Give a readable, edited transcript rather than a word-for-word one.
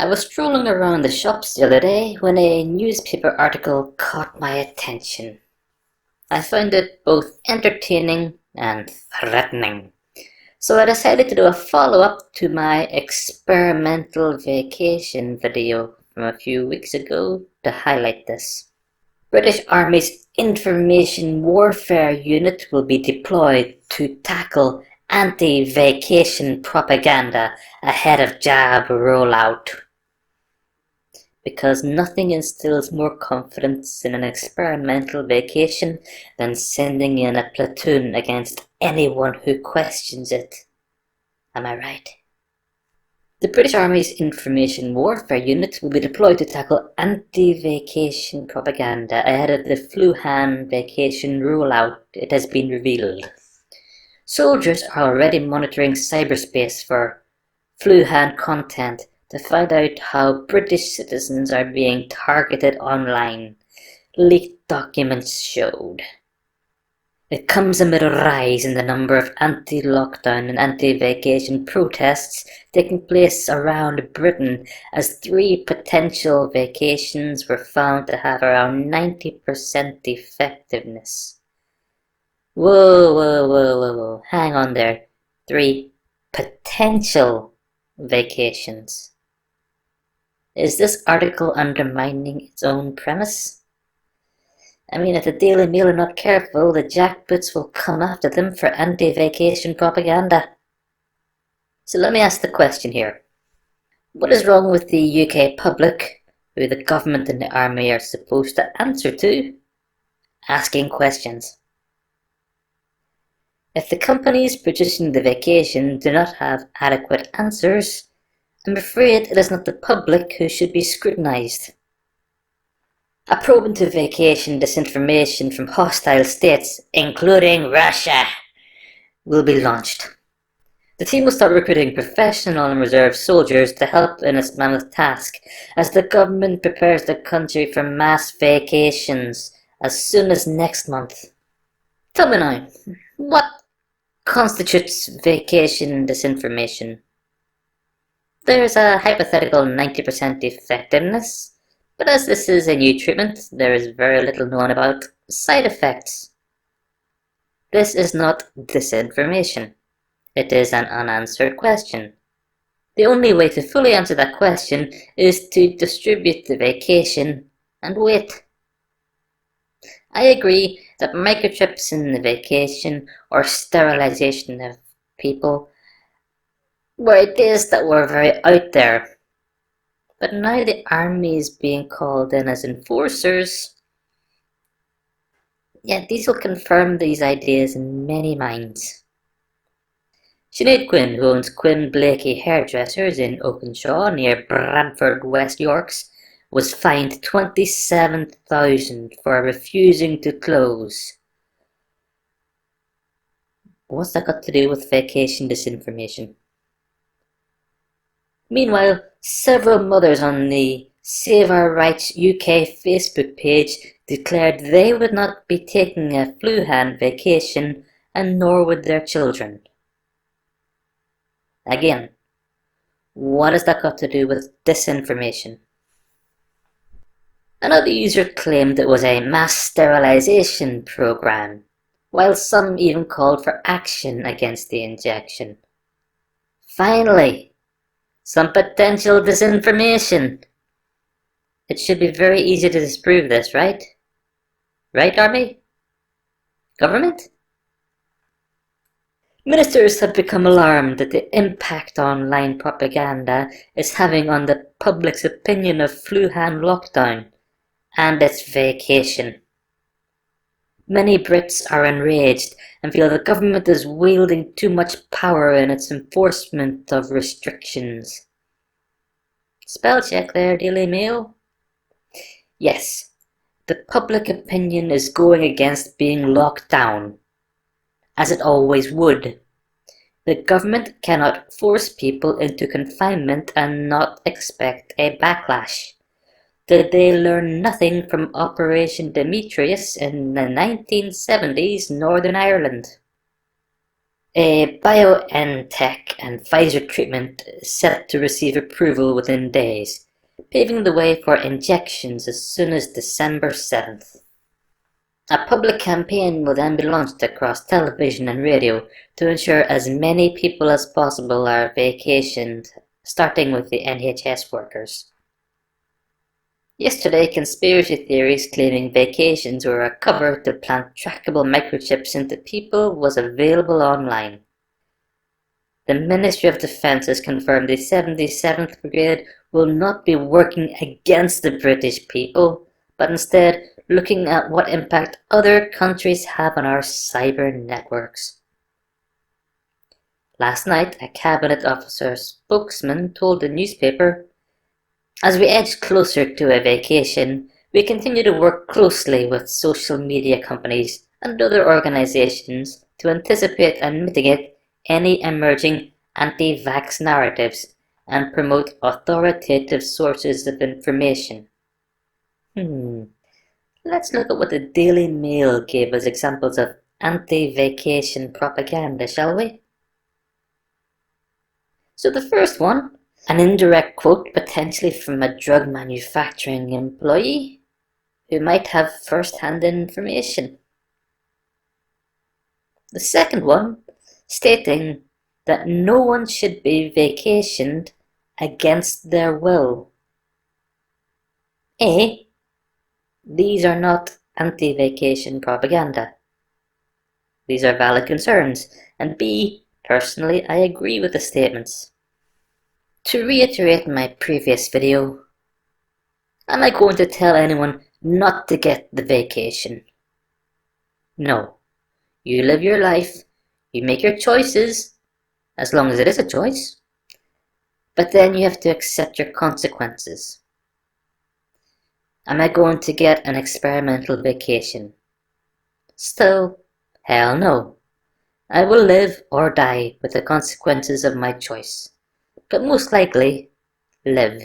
I was strolling around the shops the other day when a newspaper article caught my attention. I found it both entertaining and threatening, so I decided to do a follow-up to my experimental vacation video from a few weeks ago to highlight this. British Army's Information Warfare Unit will be deployed to tackle anti-vacation propaganda ahead of jab rollout. Because nothing instills more confidence in an experimental vacation than sending in a platoon against anyone who questions it. Am I right? The British Army's Information Warfare Unit will be deployed to tackle anti-vacation propaganda ahead of the Wuhan vacation rollout, it has been revealed. Soldiers are already monitoring cyberspace for Wuhan content to find out how British citizens are being targeted online, leaked documents showed. It comes amid a rise in the number of anti-lockdown and anti-vacation protests taking place around Britain, as 3 potential vacations were found to have around 90% effectiveness. Whoa, hang on there. 3 potential vacations. Is this article undermining its own premise? I mean, if the Daily Mail are not careful, the jackboots will come after them for anti-vacation propaganda. So let me ask the question here. What is wrong with the UK public, who the government and the army are supposed to answer to? Asking questions. If the companies producing the vacation do not have adequate answers, I'm afraid it is not the public who should be scrutinised. A probe into vacation disinformation from hostile states, including Russia, will be launched. The team will start recruiting professional and reserve soldiers to help in its mammoth task as the government prepares the country for mass vacations as soon as next month. Tell me now, what constitutes vacation disinformation? There's a hypothetical 90% effectiveness. But as this is a new treatment, there is very little known about side effects. This is not disinformation. It is an unanswered question. The only way to fully answer that question is to distribute the vacation and wait. I agree that microchips in the vacation or sterilization of people were ideas that were very out there. But now the army is being called in as enforcers. Yet these will confirm these ideas in many minds. Sinead Quinn, who owns Quinn Blakey Hairdressers in Oakenshaw near Bradford, West Yorks, was fined $27,000 for refusing to close. What's that got to do with vacation disinformation? Meanwhile, several mothers on the Save Our Rights UK Facebook page declared they would not be taking a Wuhan vacation, and nor would their children. Again, what has that got to do with disinformation? Another user claimed it was a mass sterilization program, while some even called for action against the injection. Finally, some potential disinformation. It should be very easy to disprove this, right? Right, Army? Government? Ministers have become alarmed at the impact online propaganda is having on the public's opinion of Wuhan lockdown and its vacation. Many Brits are enraged and feel the government is wielding too much power in its enforcement of restrictions. Spell check there, Daily Mail. Yes, the public opinion is going against being locked down, as it always would. The government cannot force people into confinement and not expect a backlash. Did they learn nothing from Operation Demetrius in the 1970s Northern Ireland? A BioNTech and Pfizer treatment is set to receive approval within days, paving the way for injections as soon as December 7th. A public campaign will then be launched across television and radio to ensure as many people as possible are vacationed, starting with the NHS workers. Yesterday, conspiracy theories claiming vacations were a cover to plant trackable microchips into people was available online. The Ministry of Defence has confirmed the 77th Brigade will not be working against the British people, but instead looking at what impact other countries have on our cyber networks. Last night, a Cabinet Officer spokesman told the newspaper, "As we edge closer to a vacation, we continue to work closely with social media companies and other organisations to anticipate and mitigate any emerging anti-vax narratives and promote authoritative sources of information." Let's look at what the Daily Mail gave as examples of anti-vacation propaganda, shall we? So the first one, an indirect quote potentially from a drug manufacturing employee who might have first-hand information. The second one, stating that no one should be vacationed against their will. A. These are not anti-vacation propaganda. These are valid concerns. And B. Personally, I agree with the statements. To reiterate my previous video, am I going to tell anyone not to get the vacation? No. You live your life, you make your choices, as long as it is a choice, but then you have to accept your consequences. Am I going to get an experimental vacation? Still, hell no. I will live or die with the consequences of my choice, but most likely, live.